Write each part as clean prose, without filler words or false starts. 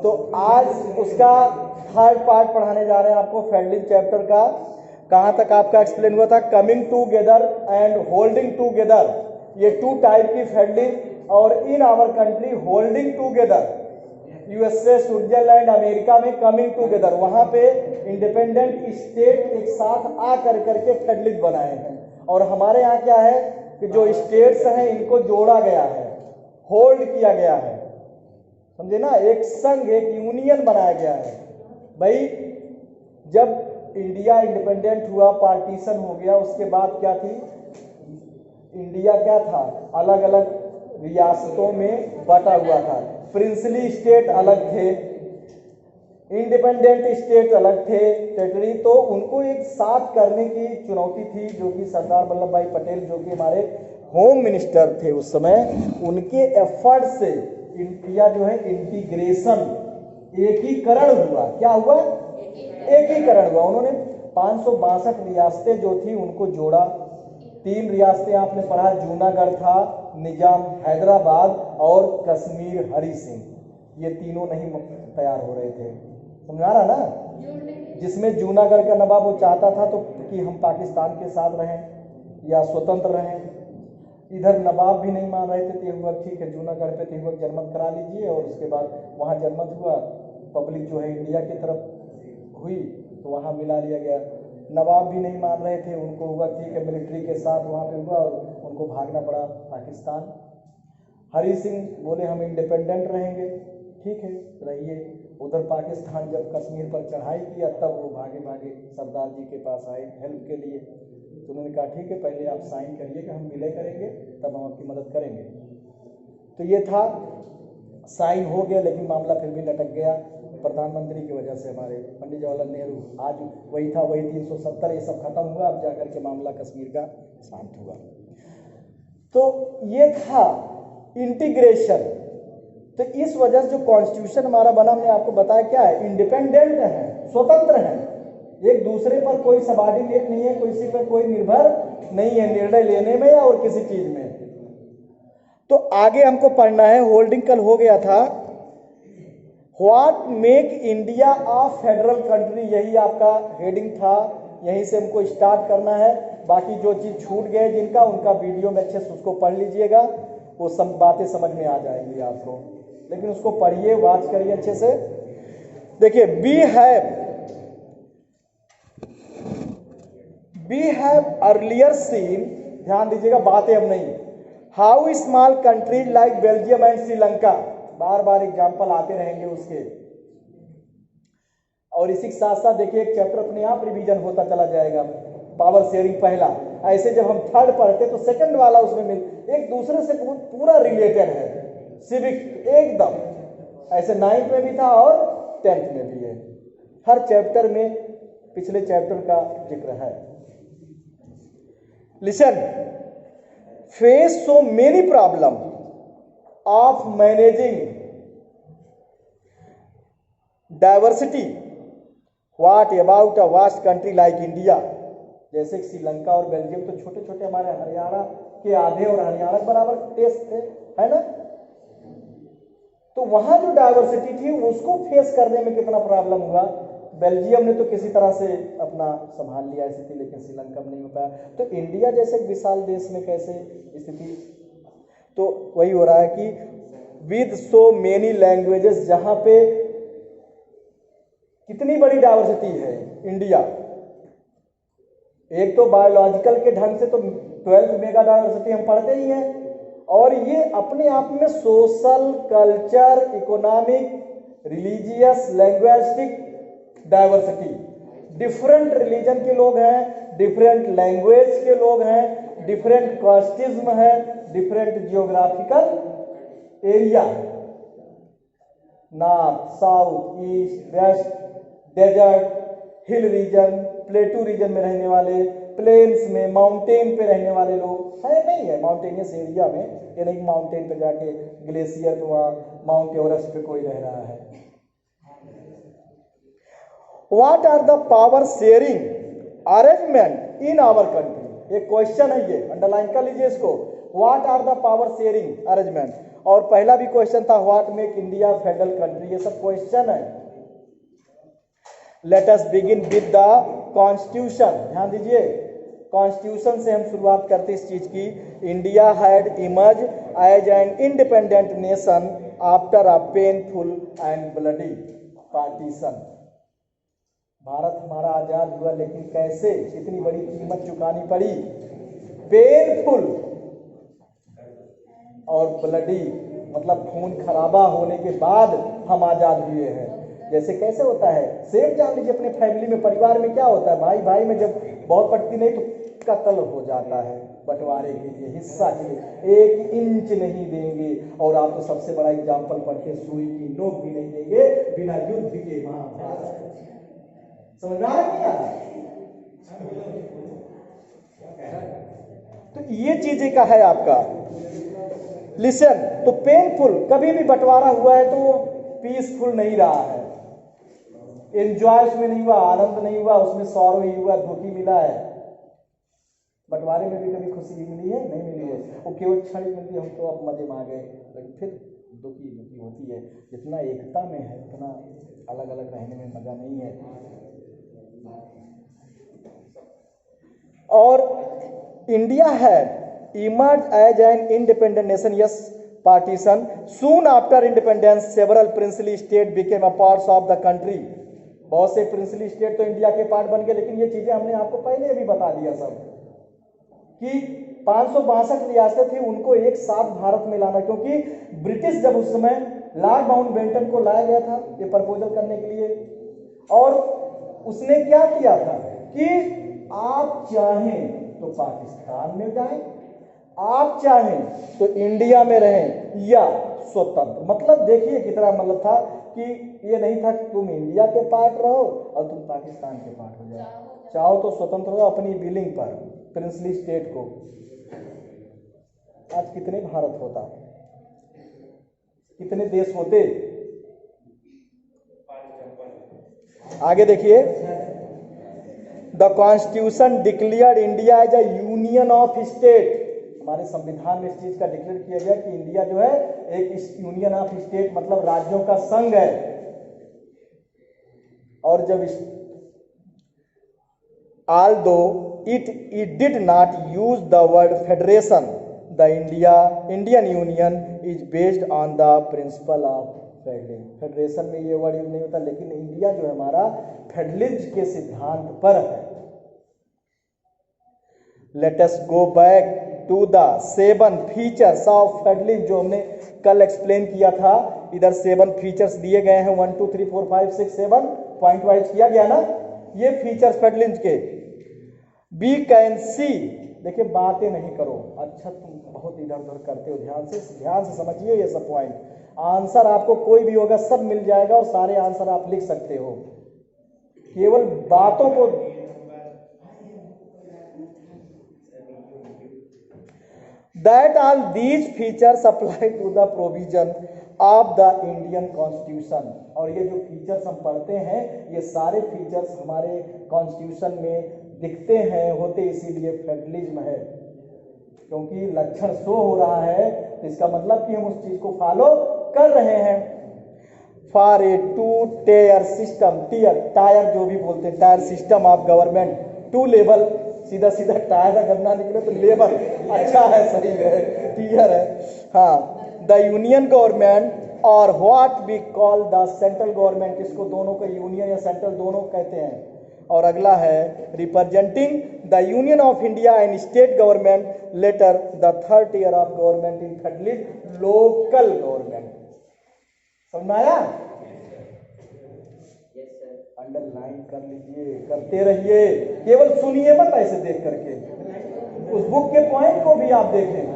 तो आज उसका थर्ड पार्ट पढ़ाने जा रहे हैं आपको फेडलिंग चैप्टर का। कहाँ तक आपका एक्सप्लेन हुआ था? Coming together and holding together, ये टू टाइप की फेडलिंग। और in our country holding together, USA, Switzerland, America में कमिंग टूगेदर, वहां पे इंडिपेंडेंट स्टेट एक साथ आ करके फेडलिंग बनाए हैं। और हमारे यहाँ क्या है कि जो स्टेट्स हैं इनको जोड़ा गया है, होल्ड किया गया है, समझे ना, एक संघ, एक यूनियन बनाया गया है। भाई जब इंडिया इंडिपेंडेंट हुआ, पार्टीशन हो गया, उसके बाद क्या थी इंडिया? क्या था? अलग अलग रियासतों में बटा हुआ था। प्रिंसली स्टेट अलग थे, इंडिपेंडेंट स्टेट अलग थे, टेरिटरी। तो उनको एक साथ करने की चुनौती थी, जो कि सरदार वल्लभ भाई पटेल, जो कि हमारे होम मिनिस्टर थे उस समय, उनके एफर्ट से इंडिया जो है इंटीग्रेशन, एकीकरण हुआ। क्या हुआ? एकीकरण हुआ। उन्होंने 562 रियासतें जो थी उनको जोड़ा। 3 रियासतें आपने पढ़ा, जूनागढ़ था, निजाम हैदराबाद और कश्मीर हरि सिंह, ये तीनों नहीं तैयार हो रहे थे, समझ आ रहा ना? जिसमें जूनागढ़ का नवाब वो चाहता था तो कि हम पाकिस्तान के साथ रहें या स्वतंत्र रहें। इधर नवाब भी नहीं मान रहे थे, तो हुआ ठीक है जूनागढ़ पे तो जनमत करा लीजिए, और उसके बाद वहाँ जनमत हुआ, पब्लिक जो है इंडिया की तरफ हुई तो वहाँ मिला लिया गया। नवाब भी नहीं मान रहे थे, उनको हुआ ठीक है मिलिट्री के साथ वहाँ पे हुआ, और उनको भागना पड़ा पाकिस्तान। हरि सिंह बोले हम इंडिपेंडेंट रहेंगे, ठीक है रहिए। उधर पाकिस्तान जब कश्मीर पर चढ़ाई किया तब वो भागे भागे सरदार जी के पास आए हेल्प के लिए। तो उन्होंने कहा ठीक है पहले आप साइन करिए कि हम मिले करेंगे, तब हम आपकी मदद करेंगे। तो ये था, साइन हो गया, लेकिन मामला फिर भी लटक गया प्रधानमंत्री की वजह से। हमारे पंडित जवाहरलाल नेहरू, आज वही था वही 370, ये सब खत्म हुआ, अब जाकर के मामला कश्मीर का शांत हुआ। तो ये था इंटीग्रेशन। तो इस वजह से जो कॉन्स्टिट्यूशन हमारा बना, मैंने आपको बताया क्या है, इंडिपेंडेंट है, स्वतंत्र है, एक दूसरे पर कोई सबॉर्डिनेट नहीं है, किसी पर कोई निर्भर नहीं है निर्णय लेने में या और किसी चीज में। तो आगे हमको पढ़ना है, होल्डिंग कल हो गया था। What make India a federal country, यही आपका हेडिंग था, यहीं से हमको स्टार्ट करना है। बाकी जो चीज छूट गए जिनका, उनका वीडियो में अच्छे से उसको पढ़ लीजिएगा, वो सब बातें समझ में आ जाएंगी आपको, लेकिन उसको पढ़िए, वॉच करिए अच्छे से। देखिए, वी हैव अर्लियर सीन, ध्यान दीजिएगा, बातें अब नहीं, how small countries like Belgium and Sri Lanka, bar bar example आते रहेंगे उसके। और इसी के साथ साथ देखिए एक चैप्टर अपने आप रिवीजन होता चला जाएगा, पावर शेयरिंग पहला। ऐसे जब हम थर्ड पढ़ते तो सेकंड वाला उसमें मिल, एक दूसरे से पूरा रिलेटेड है, सिविक एकदम। ऐसे 9th में भी था और 10th में भी है, हर चैप्टर में पिछले चैप्टर का जिक्र है। Listen, face so many problem of managing diversity, what about a vast country like India. जैसे श्रीलंका और बेल्जियम तो छोटे छोटे, हमारे हरियाणा के आधे और हरियाणा के बराबर देश थे, है ना? तो वहां जो डाइवर्सिटी थी उसको फेस करने में कितना प्रॉब्लम हुआ। बेल्जियम ने तो किसी तरह से अपना संभाल लिया स्थिति, लेकिन श्रीलंका में नहीं हो पाया। तो इंडिया जैसे विशाल देश में कैसे स्थिति? तो वही हो रहा है कि विद सो मेनी लैंग्वेजेस, जहां पे कितनी बड़ी डाइवर्सिटी है इंडिया। एक तो बायोलॉजिकल के ढंग से तो 12th मेगा डाइवर्सिटी हम पढ़ते ही हैं, और ये अपने आप में social, culture, economic, religious, linguistic diversity, different religion के लोग हैं, डिफरेंट लैंग्वेज के लोग हैं, डिफरेंट कास्टिज्म है, different geographical area, north, south, east, west, desert, hill region, plateau region में रहने वाले, प्लेन्स में, माउंटेन पे रहने वाले लोग है, नहीं है माउंटेनियस एरिया में, ये नहीं माउंटेन पे जाके ग्लेशियर पे वहां माउंट एवरेस्ट पे कोई रह रहा है। What are the power sharing arrangement in our country? एक क्वेश्चन है, ये अंडरलाइन कर लीजिए इसको। What are the power sharing arrangement, और पहला भी क्वेश्चन था what make India federal country, ये सब क्वेश्चन है। Let us begin with the constitution, ध्यान दीजिए कॉन्स्टिट्यूशन से हम शुरुआत करते इस चीज की। India had emerge as an independent nation after a painful and bloody partition. Bharat हमारा आजाद हुआ, लेकिन कैसे, इतनी बड़ी कीमत चुकानी पड़ी, पेनफुल और ब्लडी मतलब खून खराबा होने के बाद हम आजाद हुए हैं। जैसे कैसे होता है, सेम जान लीजिए अपने फैमिली में, परिवार में क्या होता है, भाई भाई में जब बहुत पड़ती नहीं तो कत्ल हो जाता है बंटवारे के लिए, हिस्सा के लिए, 1 इंच नहीं देंगे। और आप तो सबसे बड़ा एग्जाम्पल पढ़ते, सुई की नोक भी नहीं देंगे बिना युद्ध के महाभारत। समझ में आ रहा है? तो ये चीजें का है आपका। लिसन, तो पेनफुल, कभी भी बंटवारा हुआ है तो पीसफुल नहीं रहा है, एंजॉय उसमें नहीं हुआ, आनंद नहीं हुआ, उसमें सौरव ही हुआ, दुख ही मिला है। बंटवारे में भी कभी खुशी मिली है? नहीं मिली है, वो केवल क्षण मिलती है, हम तो अब मजे में आ गए, लेकिन फिर दुखी दुखी होती है। जितना एकता में है उतना अलग अलग रहने में मजा नहीं है। और India had emerged as an independent nation, yes, partition. Soon after independence, several princely states became a parts of the country. बहुत से प्रिंसली स्टेट तो इंडिया के पार्ट बन गए, लेकिन ये चीजें हमने आपको पहले भी बता दिया सब कि 562 रियासतें थी, उनको एक साथ भारत में लाना, क्योंकि ब्रिटिश जब उस समय लॉर्ड माउंटबेटन को लाया गया था ये प्रपोजल करने के लिए, और उसने क्या किया था कि आप चाहें तो पाकिस्तान में जाएं, आप चाहें तो इंडिया में रहें या स्वतंत्र। मतलब देखिए कितना मतलब था कि ये नहीं था कि तुम इंडिया के पार्ट रहो और तुम पाकिस्तान के पार्ट हो जाओ, चाहो तो स्वतंत्र हो अपनी बिलिंग पर, प्रिंसली स्टेट को। आज कितने भारत होता, कितने देश होते। आगे देखिए, the constitution declared India as a union of state. हमारे संविधान में इस चीज का डिक्लेयर किया गया कि इंडिया जो है एक यूनियन ऑफ स्टेट, मतलब राज्यों का संघ है। और जब although it did not use the word federation, the Indian Union is based on the principle of federalism. Federation में ये वर्ड यूज नहीं होता, लेकिन इंडिया जो है हमारा फेडरलिज्म के सिद्धांत पर है। Let us go back to the 7 features of federalism, जो हमने कल एक्सप्लेन किया था। इधर 7 फीचर्स दिए गए हैं, 1 2 3 4 5 6 7 पॉइंट वाइज किया गया ना, ये फीचर्स फेडरलिज्म के। बी कैन सी, देखिए बातें नहीं करो, अच्छा तुम बहुत इधर उधर करते हो, ध्यान से समझिए ये सब पॉइंट। आंसर आपको कोई भी होगा सब मिल जाएगा और सारे आंसर आप लिख सकते हो, केवल बातों को। That all these features apply to the provision of the Indian Constitution। और ये जो फीचर्स हम पढ़ते हैं ये सारे फीचर्स हमारे कॉन्स्टिट्यूशन में दिखते हैं, होते इसीलिए फेडरलिज्म है, क्योंकि लक्षण शो हो रहा है तो इसका मतलब कि हम उस चीज को फॉलो कर रहे हैं। For a 2 tier system, tyre जो भी बोलते हैं, tier system of government, 2 level, सीधा सीधा टायर का गन्ना निकले तो लेवल अच्छा है, सही है, टीयर है। हाँ, द यूनियन गवर्नमेंट और what we call the central government, इसको दोनों को यूनियन या सेंट्रल दोनों कहते हैं। और अगला है representing the union of India and state government, later the 3rd year of government in federalism, local government. समझ में आया? अंडरलाइन कर लीजिए, करते रहिए, केवल सुनिए मत ऐसे देख करके, उस बुक के पॉइंट को भी आप देखें।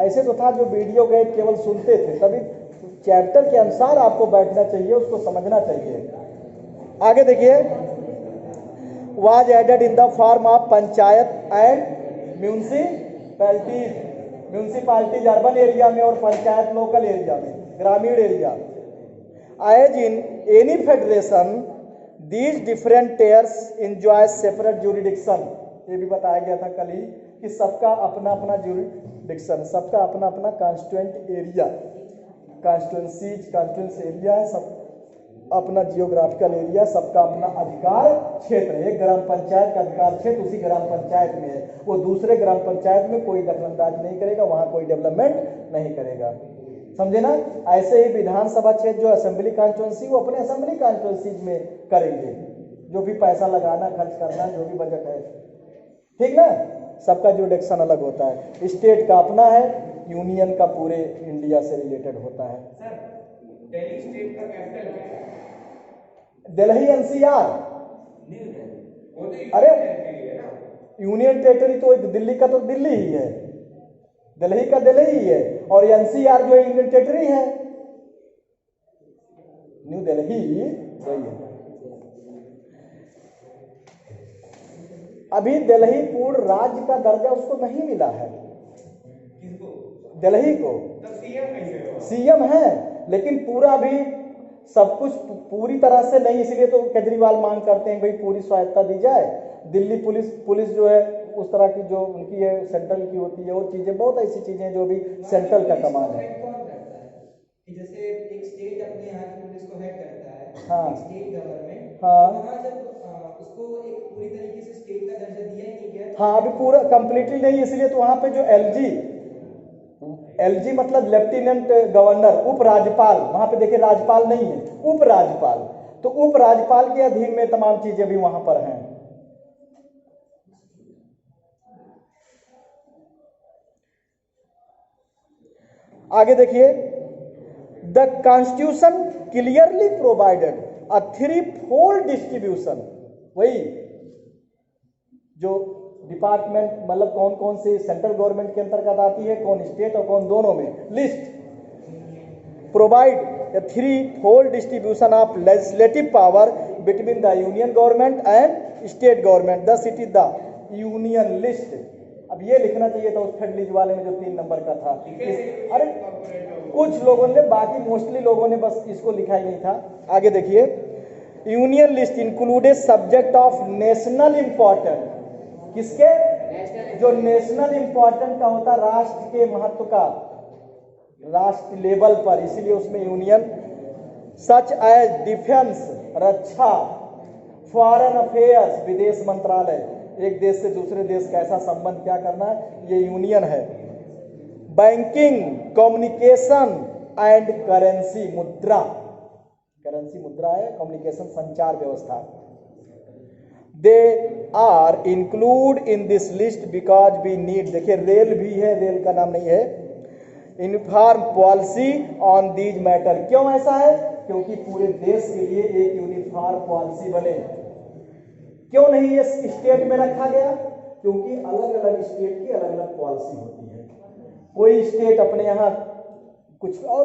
ऐसे तो था जो वीडियो गए केवल सुनते थे, तभी चैप्टर के अनुसार आपको बैठना चाहिए, उसको समझना चाहिए। आगे देखिए, was added in the form of panchayat and municipalities. Municipalities urban area में और पंचायत लोकल एरिया में, ग्रामीण area. As in any federation these different tiers enjoy separate jurisdiction, ये भी बताया गया था कल ही कि सबका अपना अपना ज्यूरिडिक्शन, सबका अपना अपना कॉन्स्टिट्यूएंट एरिया, कॉन्स्टिट्यूंस एरिया है, सब अपना जियोग्राफिकल एरिया, सबका अपना अधिकार क्षेत्र है। एक ग्राम पंचायत का अधिकार क्षेत्र उसी ग्राम पंचायत में है, वो दूसरे ग्राम पंचायत में कोई दखलंदाजी नहीं करेगा, वहां कोई डेवलपमेंट नहीं करेगा, समझे ना। ऐसे ही विधानसभा क्षेत्र जो असेंबली कॉन्स्टिट्यूंसी, वो अपने असेंबली कॉन्स्टिट्यूंसी में करेंगे, जो भी पैसा लगाना खर्च करना जो भी बजट है, ठीक ना। सबका ज्यूरिडिक्शन अलग होता है, स्टेट का अपना है, यूनियन का पूरे इंडिया से रिलेटेड होता है। सर, दिल्ली स्टेट का कैपिटल क्या है? दिल्ली एनसीआर। वो तो अरे है ना। यूनियन टेरिटरी तो दिल्ली का तो दिल्ली ही है, दिल्ली का दिल्ली ही है, और एनसीआर जो यूनियन टेरिटरी है, न्यू दिल्ली वही है। अभी दिल्ली पूर्ण राज्य का दर्जा उसको नहीं मिला है। किसको? दिल्ली को तब सीएम कैसे होगा? सीएम है, लेकिन पूरा भी सब कुछ पूरी तरह से नहीं, इसलिए तो केजरीवाल मांग करते हैं भाई पूरी स्वायत्ता दी जाए। दिल्ली पुलिस जो है उस तरह की जो उनकी है सेंट्रल की होती है, और चीजें बहुत ऐसी चीजें जो भी सेंट्रल का कमान है। कौन करता है कि जैसे एक स्टेट अपने यहाँ की पुलिस को हेड करता है, हाँ। एक स्टेट गवर्नमेंट, हाँ। तो वहाँ जब उसको एक पूरी तरीके से स्टेट का दर्जा दिया ही नहीं गया। हाँ, अभी पूरा कंप्लीटली नहीं, इसलिए तो वहां पे जो एलजी मतलब लेफ्टिनेंट गवर्नर, उपराज्यपाल, वहां पे देखिए राज्यपाल नहीं है, उपराज्यपाल, तो उपराज्यपाल के अधीन में तमाम चीजें भी वहां पर हैं। आगे देखिए, the constitution clearly provided a three-fold distribution, वही जो डिपार्टमेंट मतलब कौन कौन से सेंट्रल गवर्नमेंट के अंतर्गत आती है, कौन स्टेट और कौन दोनों में, list provide a three-fold distribution of legislative power between the union government and state government, thus it is the union list. अब ये लिखना चाहिए था उस फेडरलिज वाले में जो 3 नंबर का था। अरे कुछ लोगों ने, बाकी मोस्टली लोगों ने बस इसको लिखा ही नहीं था। आगे देखिए, union list included subject of national important, किसके, जो नेशनल इंपॉर्टेंट का होता, राष्ट्र के महत्व का, राष्ट्र लेवल पर, इसीलिए उसमें यूनियन, सच एज डिफेंस रक्षा, फॉरेन अफेयर्स विदेश मंत्रालय, एक देश से दूसरे देश का ऐसा संबंध क्या करना है, ये यूनियन है। बैंकिंग, कम्युनिकेशन एंड करेंसी, मुद्रा, करेंसी मुद्रा है, कम्युनिकेशन संचार व्यवस्था। They are include in this list because we need, देखिए रेल भी है, रेल का नाम नहीं है, uniform policy on these matter, क्यों ऐसा है, क्योंकि पूरे देश के लिए एक यूनिफॉर्म पॉलिसी बने। क्यों नहीं ये स्टेट में रखा गया, क्योंकि अलग अलग स्टेट की अलग अलग पॉलिसी होती है, कोई स्टेट अपने यहाँ कुछ और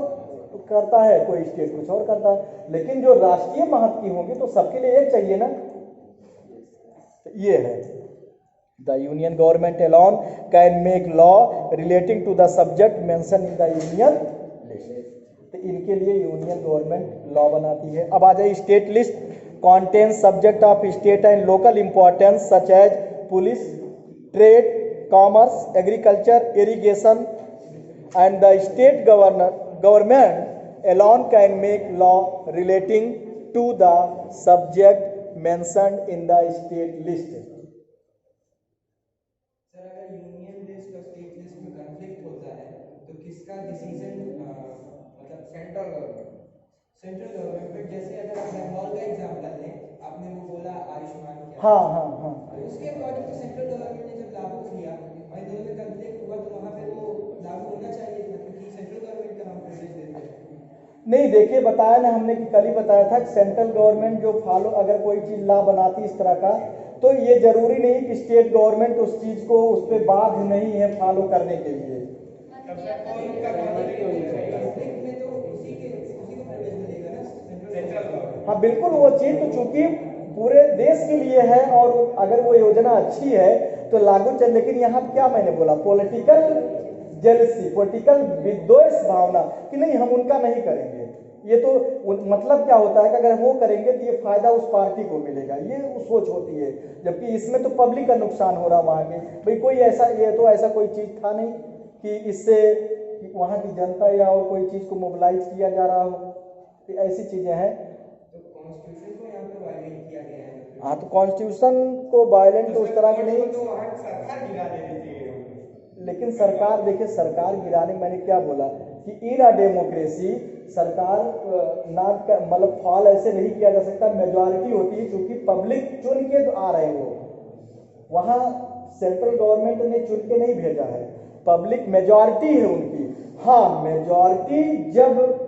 करता है, कोई स्टेट कुछ और करता है, लेकिन जो राष्ट्रीय महत्व की होंगी तो सबके लिए एक चाहिए ना। ये है, the union government alone can make law relating to the subject mention in the union list, तो इनके लिए यूनियन गवर्नमेंट लॉ बनाती है। अब आ जाए state list, contains subject of state and local importance such as police, trade, commerce, agriculture, irrigation, and the state government alone can make law relating to the subject mentioned in the state list. Sir, अगर union list और state list में conflict होता है तो किसका decision, मतलब central government पे, जैसे अगर आप बंगाल का एग्जांपल लें, आपने वो बोला आयुष्मान क्या, हाँ, तो उसके अकॉर्डिंग तो सेंट्रल गवर्नमेंट ने जब लागू किया और इन दोनों में कॉन्फ्लिक्ट हुआ तो वहाँ पे वो लागू होना चाहिए था, क्योंकि सेंट्रल गवर्नमेंट का हम प्रिविलेज देते हैं। नहीं, देखिए बताया ना हमने कि कल ही बताया था कि सेंट्रल गवर्नमेंट जो फॉलो, अगर कोई चीज लॉ बनाती इस तरह का, तो ये जरूरी नहीं कि स्टेट गवर्नमेंट उस चीज को उस पर बाध्य नहीं है फॉलो करने के लिए। हाँ बिल्कुल, वो चीज तो चूंकि पूरे देश के लिए है और अगर वो योजना अच्छी है तो लागू चल, लेकिन यहाँ क्या मैंने बोला, पॉलिटिकल जेलसी, पॉलिटिकल विद्वेष भावना कि नहीं हम उनका नहीं करेंगे, ये तो मतलब क्या होता है कि अगर वो करेंगे तो ये फायदा उस पार्टी को मिलेगा, ये सोच होती है। जबकि इसमें तो पब्लिक का नुकसान हो रहा वहाँ के। भाई कोई ऐसा, ये तो ऐसा कोई चीज था नहीं कि इससे वहाँ की जनता या और कोई चीज को मोबिलाइज किया जा रहा हो, तो ऐसी चीजें हैं। तो कॉन्स्टिट्यूशन को यहाँ पे वायलेट किया गया है। हाँ, तो कॉन्स्टिट्यूशन को वायलेंट उस तरह की नहीं, तो वहाँ सरकार गिरा देनी चाहिए। लेकिन सरकार, देखिए सरकार गिराने, मैंने क्या बोला कि इन अ डेमोक्रेसी सरकार ना मतलब फॉल ऐसे नहीं किया जा सकता, मेजॉरिटी होती है क्योंकि पब्लिक चुन के तो आ रहे हैं वो, वहाँ सेंट्रल गवर्नमेंट ने चुन के नहीं भेजा है, पब्लिक मेजॉरिटी है उनकी। हाँ, मेजॉरिटी जब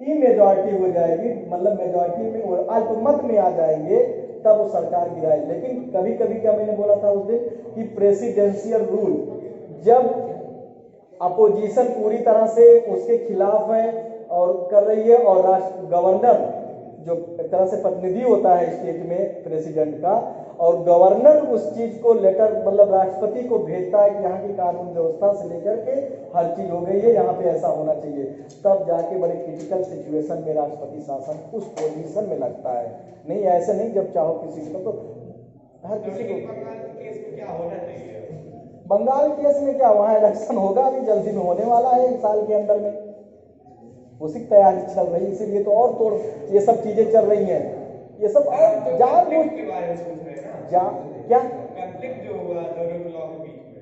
मेजॉरिटी हो जाएगी, मतलब मेजॉरिटी में अल्पमत में आ जाएंगे, तब वो सरकार गिराए। लेकिन कभी कभी क्या मैंने बोला था उस दिन कि प्रेसिडेंशियल रूल, जब अपोजिशन पूरी तरह से उसके खिलाफ है और कर रही है, और गवर्नर जो एक तरह से प्रतिनिधि होता है स्टेट में प्रेसिडेंट का, और गवर्नर उस चीज को लेटर मतलब राष्ट्रपति को भेजता है कि यहाँ की कानून व्यवस्था से लेकर के हर चीज हो गई है, यहाँ पे ऐसा होना चाहिए, तब जाके बड़े क्रिटिकल सिचुएशन में राष्ट्रपति शासन उस पोजीशन में लगता है। नहीं ऐसे नहीं जब चाहो किसी को, तो हर किसी को। केस में क्या होना चाहिए? बंगाल केस में क्या, वहाँ इलेक्शन होगा अभी जल्दी में, होने वाला है 1 साल के अंदर में, उसी की तैयारी चल रही है, इसीलिए तो और तोड़ ये सब चीजें चल रही हैं, ये सब और जानबूझ के बारे में सोच रहे हैं ना, क्या कॉन्फ्लिक्ट जो हुआ दोनों लॉ के बीच में।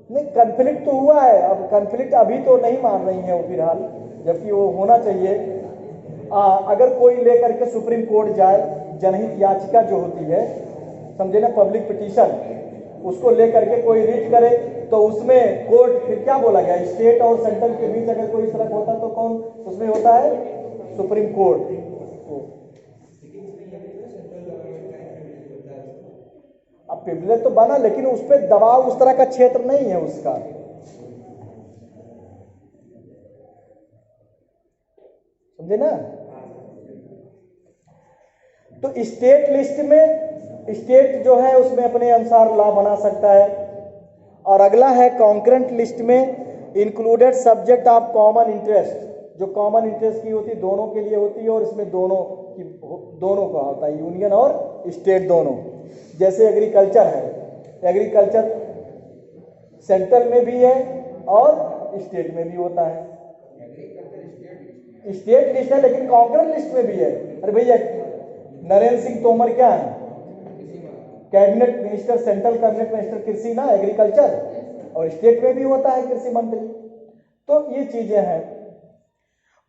नहीं, कन्फ्लिक्ट तो हुआ है, अब कन्फ्लिक्ट अभी तो नहीं मान रही है वो फिलहाल, जबकि वो होना चाहिए। अगर कोई लेकर के सुप्रीम कोर्ट जाए, जनहित याचिका जो होती है, समझे ना, पब्लिक पिटीशन, उसको लेकर के कोई रीट करे, तो उसमें कोर्ट फिर क्या बोला गया, स्टेट और सेंट्रल के बीच अगर कोई फर्क होता तो कौन उसमें होता है, सुप्रीम कोर्ट। लेकिन इसमें यह भी तो सेंट्रल गवर्नमेंट का इंटरवेंशन होता है। अब प्रिविलेज तो बना, लेकिन उस पर दबाव उस तरह का क्षेत्र नहीं है उसका, समझे ना। तो स्टेट लिस्ट में स्टेट जो है उसमें अपने अनुसार लॉ बना सकता है। और अगला है कॉन्करेंट लिस्ट में included subject of common interest, जो कॉमन इंटरेस्ट की होती है दोनों के लिए होती है, और इसमें दोनों का होता है, यूनियन और स्टेट दोनों। जैसे एग्रीकल्चर है, एग्रीकल्चर सेंट्रल में भी है और स्टेट में भी होता है। स्टेट लिस्ट है लेकिन कॉन्करेंट लिस्ट में भी है। अरे भैया, नरेंद्र सिंह तोमर क्या है, cabinet minister, central cabinet minister कृषि ना, एग्रीकल्चर, और स्टेट में भी होता है कृषि मंत्री। तो ये चीजें हैं,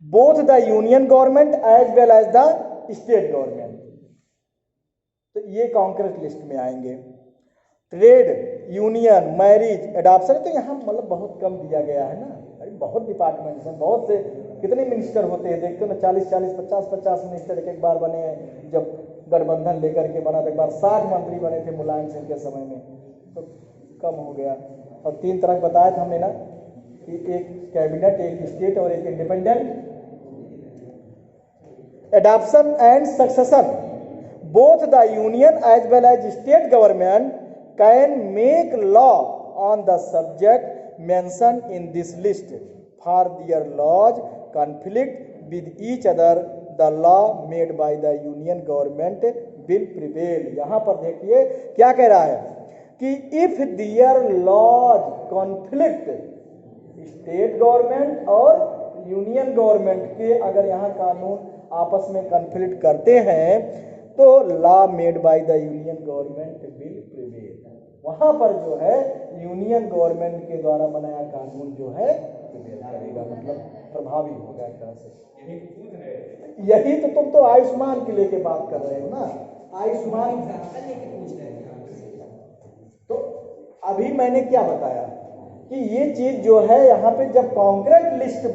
both the union government as well as the state government, तो ये कॉन्करेंट लिस्ट में आएंगे। ट्रेड यूनियन, मैरिज, एडॉप्शन, तो यहाँ मतलब बहुत कम दिया गया है ना। अरे बहुत डिपार्टमेंट्स हैं, बहुत से, कितने मिनिस्टर होते हैं, देखते हो ना, 40-40, 50-50 मिनिस्टर एक बार बने हैं। जब गठबंधन लेकर के बना तो एक बार 60 मंत्री बने थे मुलायम सिंह के समय में, तो कम हो गया। और 3 तरह बताया था हमने ना, कि एक कैबिनेट, एक स्टेट और एक independent. Adoption and succession, both the union as well as state government can make law on the subject mentioned in this list. For their laws conflict with each other, the law made by the union government will prevail. यहाँ पर देखिए क्या कह रहा है कि if their laws conflict, state government और union government के अगर यहाँ कानून आपस में कन्फ्लिक्ट करते हैं, तो law made by the union government will prevail. वहां पर जो है यूनियन गवर्नमेंट के द्वारा बनाया कानून जो है प्रिवेल करेगा, मतलब प्रभावी होगा एक तरह से। यही तो तुम तो आयुष्मान के लेके बात कर रहे हो ना, आयुष्मान एग्जाम्पल लेके पूछ रहे हैं। तो अभी मैंने क्या बताया कि ये चीज जो है यहाँ पे जब कॉन्करेंट लिस्ट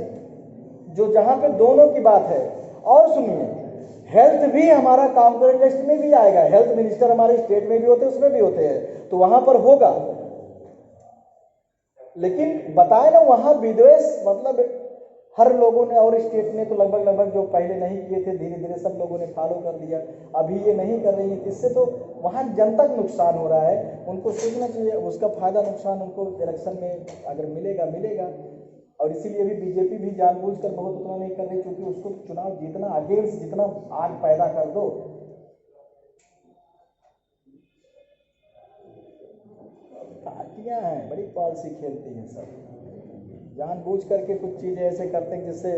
जो जहां पे दोनों की बात है, और सुनिए हेल्थ भी हमारा कॉन्करेंट लिस्ट में भी आएगा, हेल्थ मिनिस्टर हमारे स्टेट में भी होते हैं, उसमें भी होते हैं, तो वहां पर होगा। लेकिन बताए ना वहां विद्वेष, मतलब हर लोगों ने, और स्टेट ने तो लगभग जो पहले नहीं किए थे धीरे धीरे सब लोगों ने फॉलो कर दिया, अभी ये नहीं कर रही है। इससे तो वहां जनता को नुकसान हो रहा है, उनको सोचना चाहिए उसका फायदा नुकसान उनको इलेक्शन में अगर मिलेगा। और इसीलिए भी बीजेपी भी जानबूझकर बहुत उतना नहीं कर रही, क्योंकि उसको चुनाव जीतना, अगेंस्ट जितना आग पैदा कर दो। पार्टियां हैं, बड़ी पॉलिसी खेलती हैं सब, जानबूझ करके कुछ चीजें ऐसे करते हैं जिससे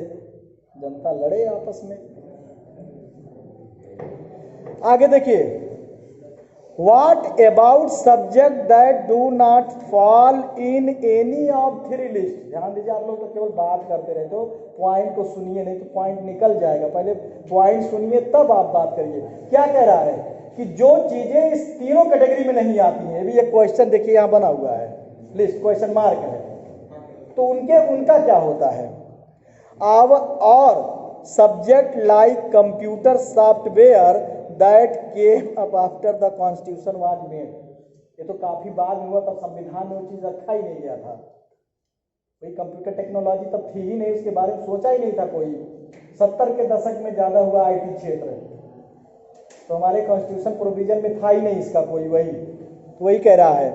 जनता लड़े आपस में। आगे देखिए, What about subject that do not fall in any of three list? ध्यान दीजिए, आप लोग तो केवल बात करते रहते हो, पॉइंट को सुनिए, नहीं तो पॉइंट निकल जाएगा। पहले पॉइंट सुनिए तब आप बात करिए। क्या कह रहा है कि जो चीजें इस तीनों कैटेगरी में नहीं आती हैं, भी एक क्वेश्चन देखिए यहाँ बना हुआ है, लिस्ट क्वेश्चन मार्क है, तो उनका क्या होता है? और subject like computer software that came up after the constitution was made. ये तो काफी बाद में हुआ, तब संविधान में वो चीज रखा ही नहीं गया था। भाई कंप्यूटर टेक्नोलॉजी तब थी ही नहीं, उसके बारे में सोचा ही नहीं था कोई। 70 के दशक में ज्यादा हुआ आईटी क्षेत्र, तो हमारे कॉन्स्टिट्यूशन प्रोविजन में था ही नहीं इसका कोई। वही कह रहा है,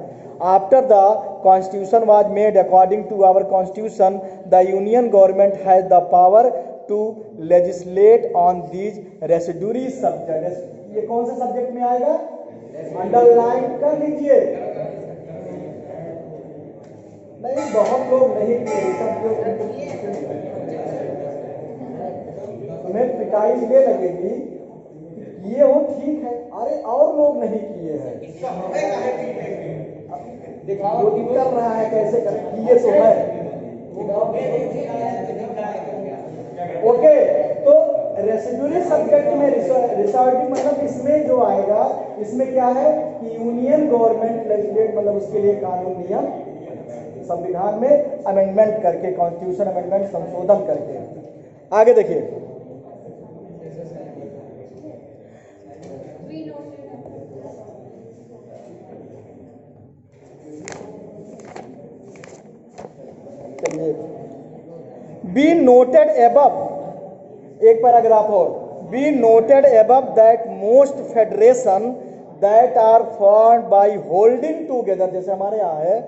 after the constitution was made according to our constitution the union government has the power to legislate on these residuary subject. ये कौन से सब्जेक्ट में आएगा? अंडरलाइन कर लीजिए। नहीं, बहुत लोग नहीं किए, सब लोग तुम्हें पिटाई इसलिए लगेगी, ये हो ठीक है, अरे और लोग नहीं किए हैं, वो कर रहा है, कैसे कर किए तो है। ओके, तो रेसिड्यूरी सब्जेक्ट में रिसॉर्टिंग मतलब इसमें जो आएगा, इसमें क्या है कि यूनियन गवर्नमेंट लेजिस्लेट मतलब उसके लिए कानून नियम संविधान में अमेंडमेंट करके, कॉन्स्टिट्यूशन अमेंडमेंट संशोधन करके। आगे देखिए, बी नोटेड एबव, एक पैराग्राफ और, be noted above that most federation that are formed by holding together, जैसे हमारे यहाँ है,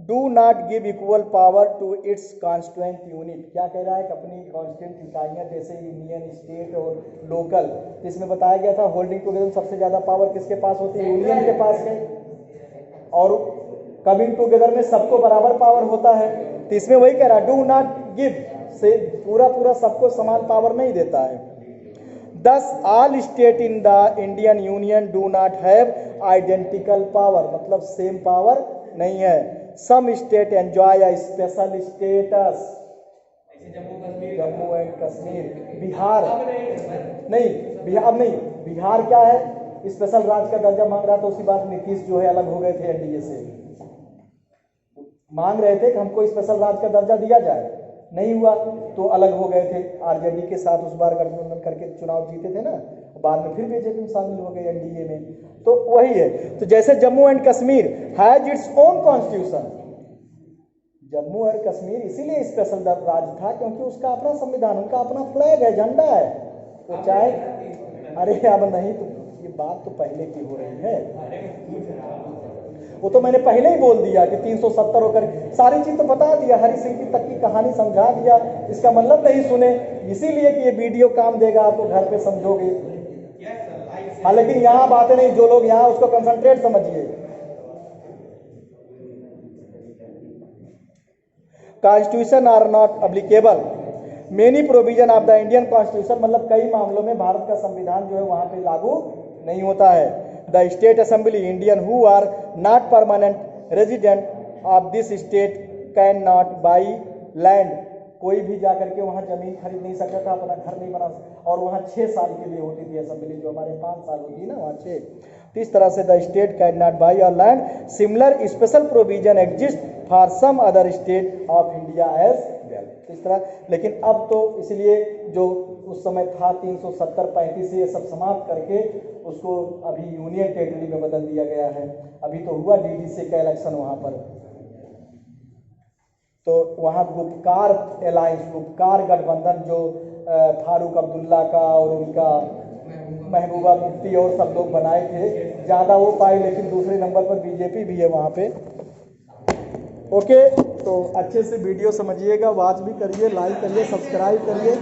do not give equal power to its constituent unit. क्या कह रहा है कि अपनी कॉन्स्टिट्यूएंट इकाइयाँ जैसे यूनियन, स्टेट और लोकल, इसमें बताया गया था होल्डिंग टुगेदर सबसे ज्यादा पावर किसके पास होती है? यूनियन के पास है, और कमिंग टुगेदर में सबको बराबर पावर होता है। तो इसमें वही कह रहा है, डू नॉट गिव से पूरा सबको समान पावर नहीं देता है। Thus all state in the Indian Union do not have identical power, मतलब सेम पावर नहीं है। Some state enjoy a special status, Jammu and Kashmir, Bihar नहीं, बिहार नहीं, बिहार क्या है, स्पेशल राज्य का दर्जा मांग रहा था। उसी बात नीतीश जो है अलग हो गए थे एनडीए से, मांग रहे थे कि हमको स्पेशल राज्य का दर्जा दिया जाए, नहीं हुआ तो अलग हो गए थे, आरजेडी के साथ उस बार गठबंधन करके चुनाव जीते थे ना, बाद में फिर बीजेपी में शामिल हो गए एनडीए में। तो वही है, तो जैसे Jammu and Kashmir has its own constitution, Jammu और कश्मीर इसीलिए स्पेशल राज्य था क्योंकि उसका अपना संविधान, उनका अपना फ्लैग है, झंडा है, तो चाहे, अरे अब नहीं, तो ये बात तो पहले की हो रही है, वो तो मैंने पहले ही बोल दिया कि 370 होकर सारी चीज तो बता दिया, हरि सिंह की तक की कहानी समझा दिया, इसका मतलब नहीं सुने, इसीलिए कि ये वीडियो काम देगा, आपको घर पे समझोगे। हाँ, लेकिन यहाँ बातें नहीं, जो लोग यहाँ उसको कंसंट्रेट समझिए। Constitution are not applicable many provision of the Indian constitution, मतलब कई मामलों में भारत का संविधान जो है वहां पे लागू नहीं होता है। The state assembly Indian who are not permanent resident of this state can not buy land, कोई भी जाकर के वहाँ जमीन खरीद नहीं सकता था, अपना घर नहीं बना, और वहाँ 6 साल के लिए होती थी असेंबली, जो हमारे 5 साल होती है ना, वहाँ 6। तो इस तरह से the state can not buy our land, similar special provision exist for some other state of India as well. तो इस तरह, लेकिन अब तो इसलिए जो उस समय था 370-35 से ये सब समाप्त करके उसको अभी यूनियन टेरिटरी में बदल दिया गया है। अभी तो हुआ डीडीसी का इलेक्शन वहाँ पर, तो वहाँ गुपकार अलायंस, गुपकार गठबंधन जो फारूक अब्दुल्ला का और उनका महबूबा मुफ्ती और सब लोग बनाए थे, ज़्यादा वो पाए, लेकिन दूसरे नंबर पर बीजेपी भी है वहाँ पे। ओके, तो अच्छे से वीडियो समझिएगा, वॉच भी करिए, लाइक करिए, सब्सक्राइब करिए।